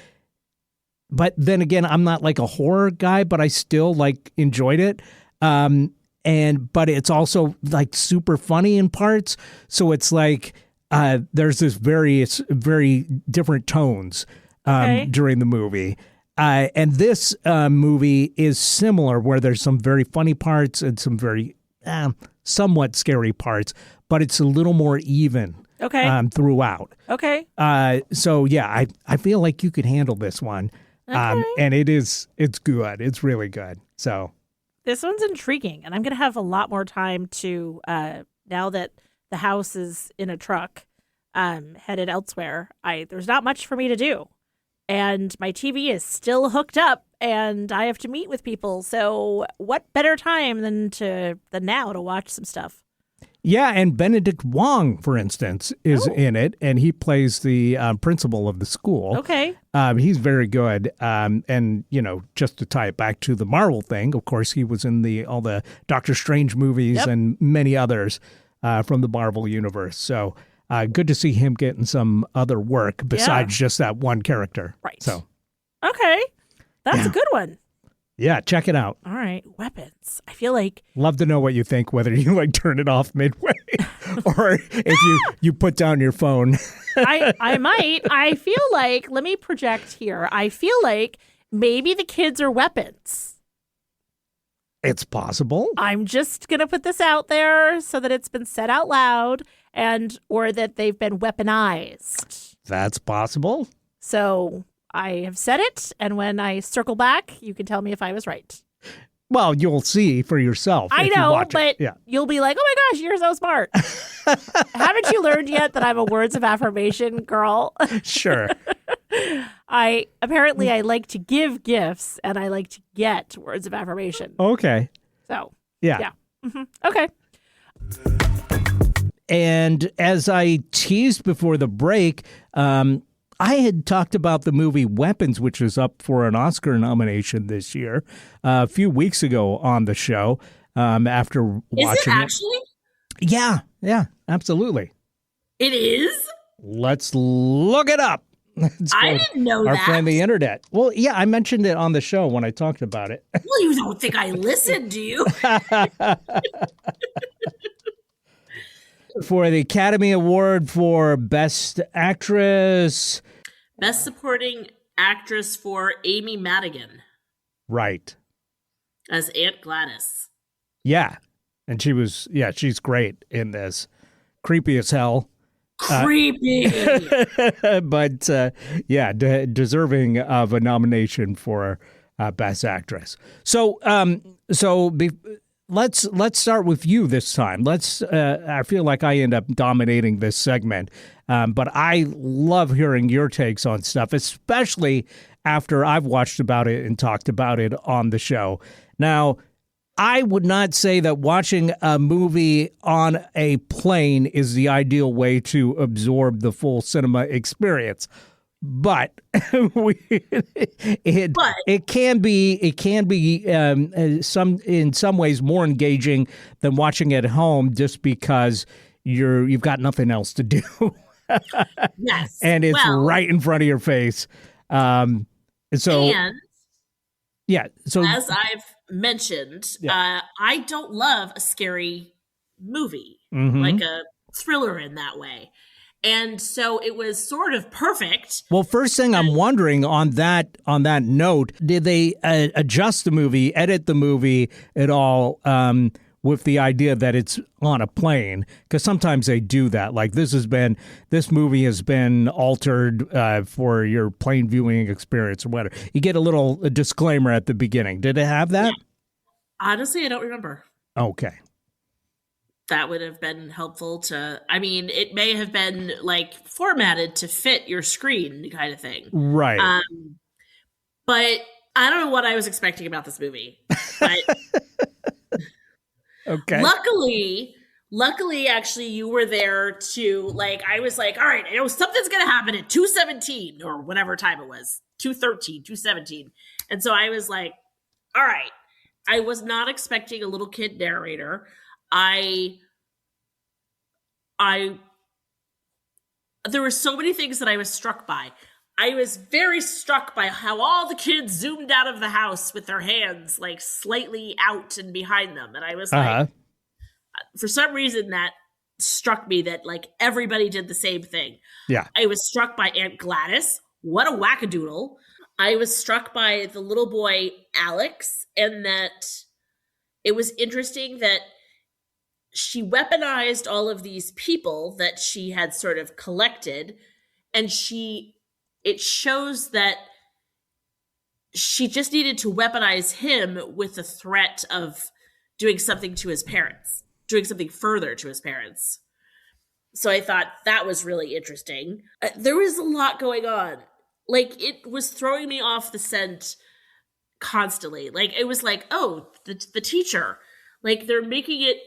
But then again, I'm not like a horror guy, but I still like enjoyed it. But it's also like super funny in parts. So it's like there's this very different tones during the movie. And this movie is similar, where there's some very funny parts and some very somewhat scary parts, but it's a little more even throughout. Okay. So, yeah, I feel like you could handle this one. And it's good. It's really good. So this one's intriguing, and I'm going to have a lot more time to, now that the house is in a truck, headed elsewhere. There's not much for me to do. And my TV is still hooked up, and I have to meet with people. So what better time than now to watch some stuff? Yeah, and Benedict Wong, for instance, is in it, and he plays the principal of the school. Okay. He's very good. And, you know, just to tie it back to the Marvel thing, of course, he was in all the Doctor Strange movies and many others from the Marvel universe. So good to see him getting some other work besides just that one character. Right. So, okay. That's a good one. Yeah, check it out. All right. Weapons. I feel like... Love to know what you think, whether you like turn it off midway or if you put down your phone. I might. I feel like, let me project here. I feel like maybe the kids are weapons. It's possible. I'm just going to put this out there so that it's been said out loud or that they've been weaponized. That's possible. So I have said it, and when I circle back, you can tell me if I was right. Well, you'll see for yourself. I if know, you watch but it. Yeah. you'll be like, oh my gosh, you're so smart. Haven't you learned yet that I'm a words of affirmation girl? Sure. I like to give gifts, and I like to get words of affirmation. Okay. So, yeah. Okay. And as I teased before the break, I had talked about the movie Weapons, which was up for an Oscar nomination this year, a few weeks ago on the show. After watching Is it actually? Yeah, absolutely. It is? Let's look it up. I didn't know our that. friend the internet. Well, yeah, I mentioned it on the show when I talked about it. Well, you don't think I listened, do you? For the Academy Award for Best Actress. Best Supporting Actress for Amy Madigan Right. as Aunt Gladys. Yeah. And she's great in this. Creepy as hell. Creepy. But deserving of a nomination for Best Actress. So let's start with you this time. I feel like I end up dominating this segment, but I love hearing your takes on stuff, especially after I've watched about it and talked about it on the show. Now, I would not say that watching a movie on a plane is the ideal way to absorb the full cinema experience. But it can be in some ways more engaging than watching at home, just because you've got nothing else to do. Yes, and it's right in front of your face. So as I've mentioned, I don't love a scary movie, mm-hmm. like a thriller in that way. And so it was sort of perfect. Well, first thing I'm wondering on that note, did they adjust the movie, edit the movie at all with the idea that it's on a plane? Because sometimes they do that. Like this movie has been altered for your plane viewing experience or whatever. You get a disclaimer at the beginning. Did it have that? Yeah. Honestly, I don't remember. Okay. That would have been helpful it may have been like formatted to fit your screen kind of thing. Right. But I don't know what I was expecting about this movie. But okay. Luckily, actually, you were there to I was like, all right, I know something's going to happen at 2:17 or whatever time it was, 2:13, 2:17. And so I was like, all right, I was not expecting a little kid narrator. There were so many things that I was struck by. I was very struck by how all the kids zoomed out of the house with their hands slightly out and behind them. And I was like, for some reason that struck me that everybody did the same thing. Yeah. I was struck by Aunt Gladys. What a wackadoodle. I was struck by the little boy, Alex, and that it was interesting that she weaponized all of these people that she had sort of collected, and it shows that she just needed to weaponize him with the threat of doing something to his parents, doing something further to his parents. So I thought that was really interesting. There was a lot going on. It was throwing me off the scent constantly. It was the teacher, they're making it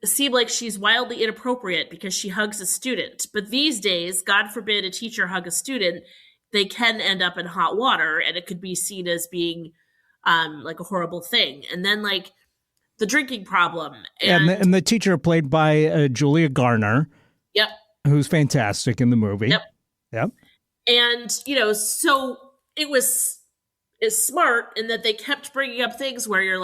seem like she's wildly inappropriate because she hugs a student. But these days, God forbid a teacher hug a student, they can end up in hot water, and it could be seen as being a horrible thing. And then the drinking problem. And the teacher played by Julia Garner. Yep. Who's fantastic in the movie. Yep. And, so it's smart in that they kept bringing up things where you're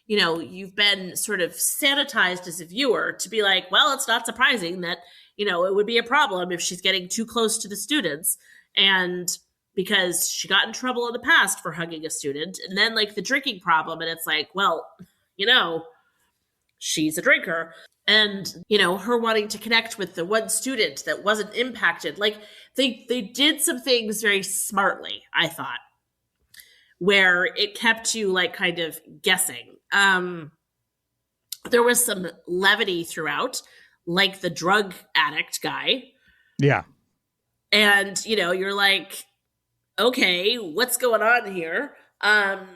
you've been sort of sanitized as a viewer to be well, it's not surprising that, it would be a problem if she's getting too close to the students. And because she got in trouble in the past for hugging a student, and then like the drinking problem, and it's like, well, she's a drinker, and her wanting to connect with the one student that wasn't impacted. Like they did some things very smartly, I thought, where it kept you like kind of guessing. There was some levity throughout, like the drug addict guy. Yeah. And, you're like, okay, what's going on here? And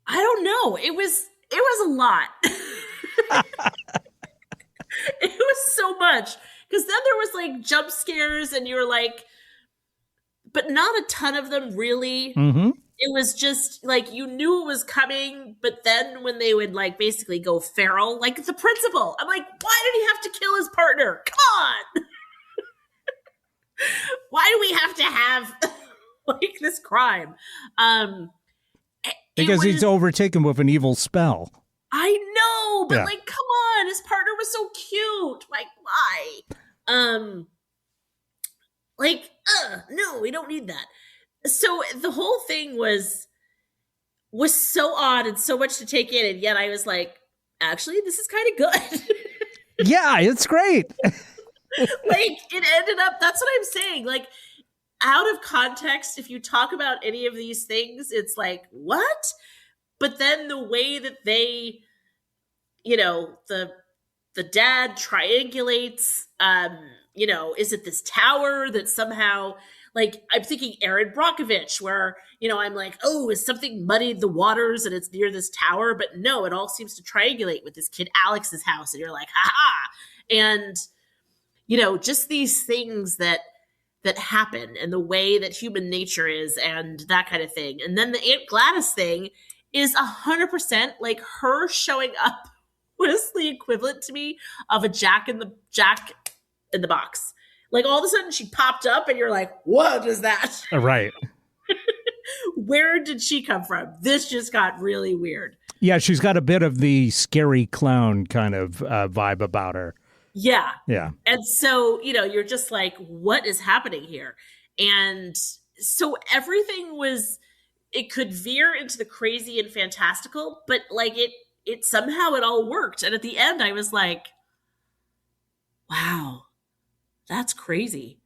I don't know. It was a lot. It was so much. Because then there was like jump scares and you're like, but not a ton of them really. Mm-hmm. It was just like you knew it was coming, but then when they would like basically go feral, like the principal, I'm like, why did he have to kill his partner? Come on. Why do we have to have like this crime? Because he's overtaken with an evil spell. I know, but like, come on, his partner was so cute. Like, why? No, we don't need that. So the whole thing was so odd and so much to take in, and yet I was like, actually, this is kind of good. Yeah, it's great. Like, it ended up, that's what I'm saying. Like, out of context, if you talk about any of these things, it's like, what? But then the way that they, the dad triangulates, is it this tower that somehow, like, I'm thinking Aaron Brockovich, where, I'm like, oh, is something muddied the waters and it's near this tower? But no, it all seems to triangulate with this kid Alex's house. And you're like, ha-ha. And, just these things that happen and the way that human nature is and that kind of thing. And then the Aunt Gladys thing is 100% like her showing up was the equivalent to me of a Jack in the Box. Like all of a sudden she popped up and you're like, what is that? Right. Where did she come from? This just got really weird. Yeah, she's got a bit of the scary clown kind of vibe about her. Yeah. Yeah. And so, you're just like, what is happening here? And so everything it could veer into the crazy and fantastical, but like it somehow it all worked. And at the end I was like, wow, that's crazy.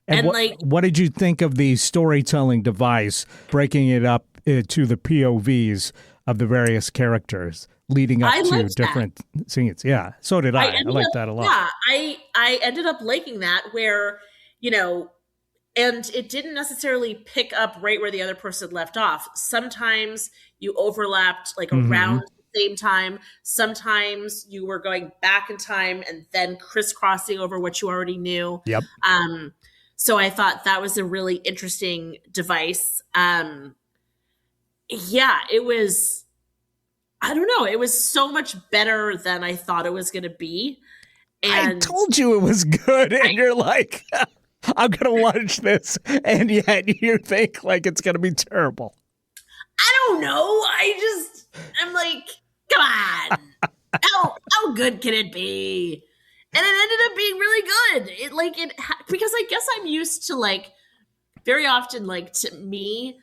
And what did you think of the storytelling device, breaking it up to the POVs of the various characters, leading up to different scenes? Yeah, so did I. I liked that a lot. Yeah, I ended up liking that where, and it didn't necessarily pick up right where the other person left off. Sometimes you overlapped like around the same time. Sometimes you were going back in time and then crisscrossing over what you already knew. Yep. So I thought that was a really interesting device. Yeah, it was, I don't know. It was so much better than I thought it was going to be. And I told you it was good. And you're like, I'm going to watch this. And yet you think like it's going to be terrible. I don't know. I'm like, come on. How good can it be? And it ended up being really good. Because I guess I'm used to like very often, like to me,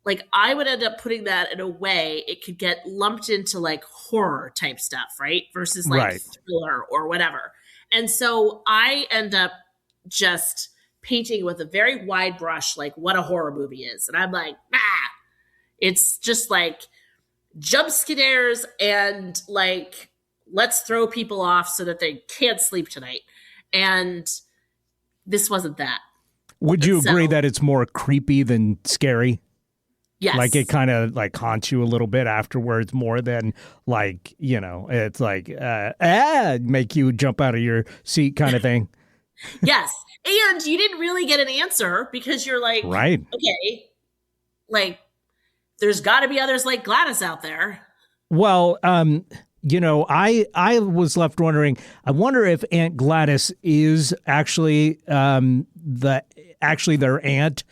like I would end up putting that in a way it could get lumped into like horror type stuff, right? Versus like thriller or whatever. And so I end up just painting with a very wide brush, like what a horror movie is. And I'm like, it's just like jump scares and like, let's throw people off so that they can't sleep tonight. And this wasn't that. Would you agree that it's more creepy than scary? Yes. Like it kind of like haunts you a little bit afterwards more than like, it's like, make you jump out of your seat kind of thing. Yes. And you didn't really get an answer because you're like, right. Okay, like there's got to be others like Gladys out there. Well, I was left wondering, I wonder if Aunt Gladys is actually their aunt.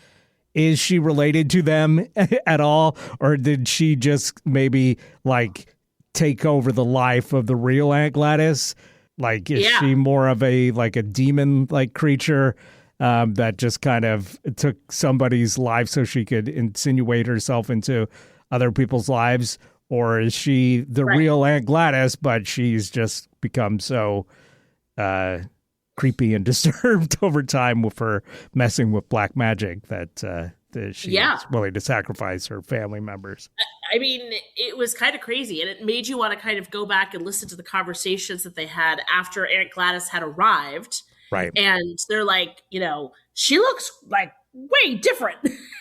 Is she related to them at all? Or did she just maybe like take over the life of the real Aunt Gladys? Like, is she more of a demon-like creature that just kind of took somebody's life so she could insinuate herself into other people's lives? Or is she the real Aunt Gladys, but she's just become so creepy and disturbed over time with her messing with black magic that she's willing to sacrifice her family members? I mean, it was kind of crazy, and it made you want to kind of go back and listen to the conversations that they had after Aunt Gladys had arrived. Right. And they're like, she looks like way different.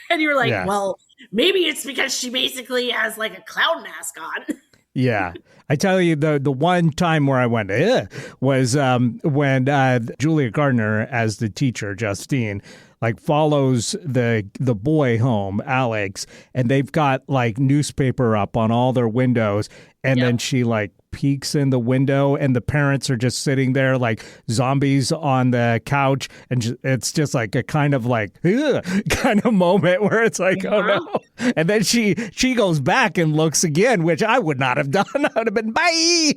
And you're like, well, maybe it's because she basically has like a clown mask on. Yeah. I tell you, the one time where I went, was when Julia Gardner, as the teacher, Justine, follows the boy home, Alex, and they've got newspaper up on all their windows, and then she peeks in the window, and the parents are just sitting there like zombies on the couch, and it's just a kind of moment where it's like, oh no. And then she goes back and looks again, which I would not have done. I would have been, bye.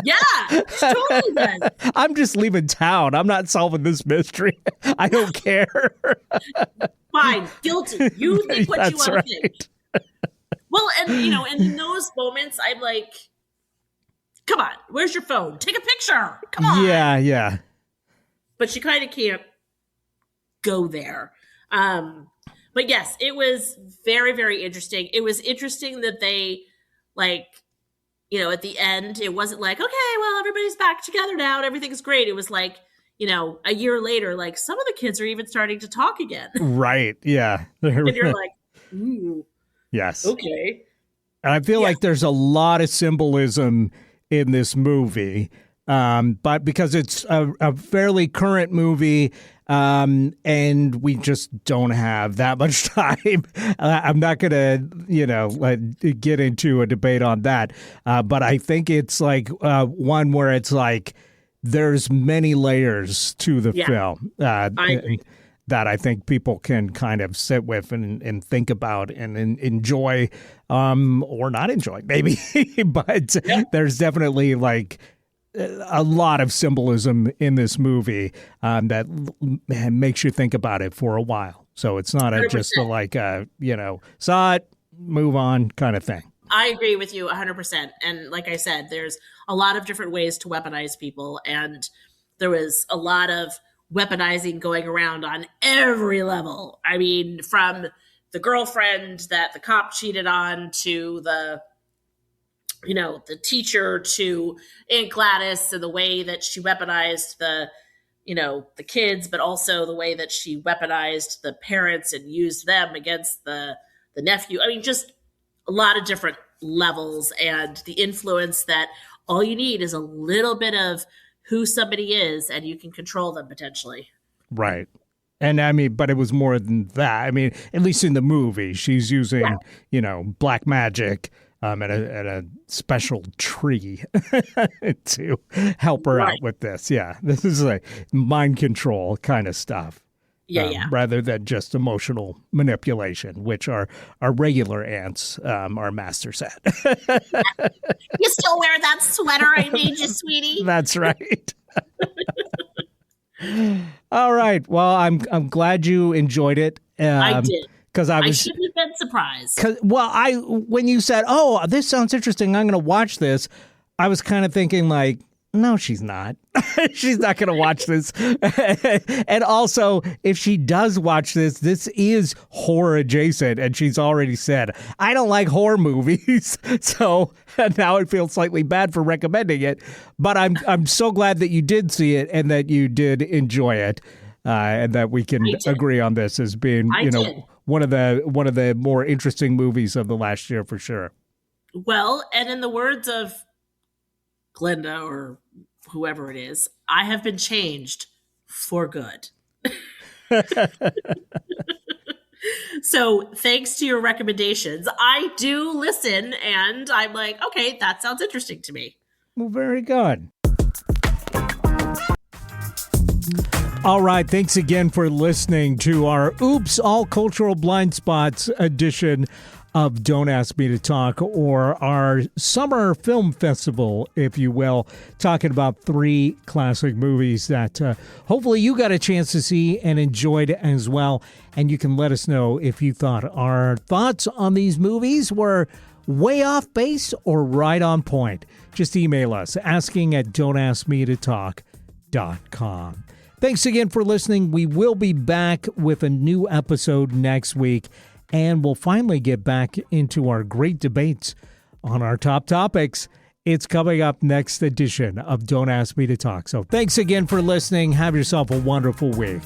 Yeah, totally does. I'm just leaving town. I'm not solving this mystery. I don't care. Fine, guilty. You think what you want to think. Well, and and in those moments, I'm like, come on, where's your phone? Take a picture. Come on. Yeah. But you kind of can't go there. But yes, it was very, very interesting. It was interesting that they, at the end, it wasn't like, okay, well, everybody's back together now and everything's great. It was like, a year later, some of the kids are even starting to talk again. Right. Yeah. And you're like, ooh. Yes. Okay. And I feel like there's a lot of symbolism in this movie, but because it's a fairly current movie, and we just don't have that much time, I'm not going to, get into a debate on that. But I think it's one where it's there's many layers to the film. That I think people can kind of sit with and think about and enjoy, or not enjoy, maybe. But there's definitely a lot of symbolism in this movie that makes you think about it for a while. So it's not just saw it, move on kind of thing. I agree with you 100%. And like I said, there's a lot of different ways to weaponize people. And there was a lot of weaponizing going around on every level. I mean, from the girlfriend that the cop cheated on to the teacher to Aunt Gladys, and the way that she weaponized the kids, but also the way that she weaponized the parents and used them against the nephew. I mean, just a lot of different levels, and the influence that all you need is a little bit of who somebody is, and you can control them potentially. Right. And I mean, but it was more than that. I mean, at least in the movie, she's using, black magic and a special tree to help her out with this. Yeah. This is mind control kind of stuff. Rather than just emotional manipulation, which our regular aunts are masters at. You still wear that sweater I made you, sweetie? That's right. All right. Well, I'm glad you enjoyed it. I did. Because I shouldn't have been surprised. When you said, "Oh, this sounds interesting, I'm going to watch this," I was kind of thinking no, she's not. She's not going to watch this. And also, if she does watch this, this is horror adjacent. And she's already said, I don't like horror movies. So now I feel slightly bad for recommending it. But I'm so glad that you did see it and that you did enjoy it. And that we can agree on this as being, one of the more interesting movies of the last year for sure. Well, and in the words of Glenda or whoever it is, I have been changed for good. So thanks to your recommendations, I do listen, and I'm like, okay, that sounds interesting to me. Well, very good. All right. Thanks again for listening to our Oops, All Cultural Blind Spots edition of Don't Ask Me to Talk, or our summer film festival, if you will, talking about 3 classic movies that hopefully you got a chance to see and enjoyed as well. And you can let us know if you thought our thoughts on these movies were way off base or right on point. Just email us, asking@don'taskmetotalk.com. Thanks again for listening. We will be back with a new episode next week, and we'll finally get back into our great debates on our top topics. It's coming up next edition of Don't Ask Me to Talk. So thanks again for listening. Have yourself a wonderful week.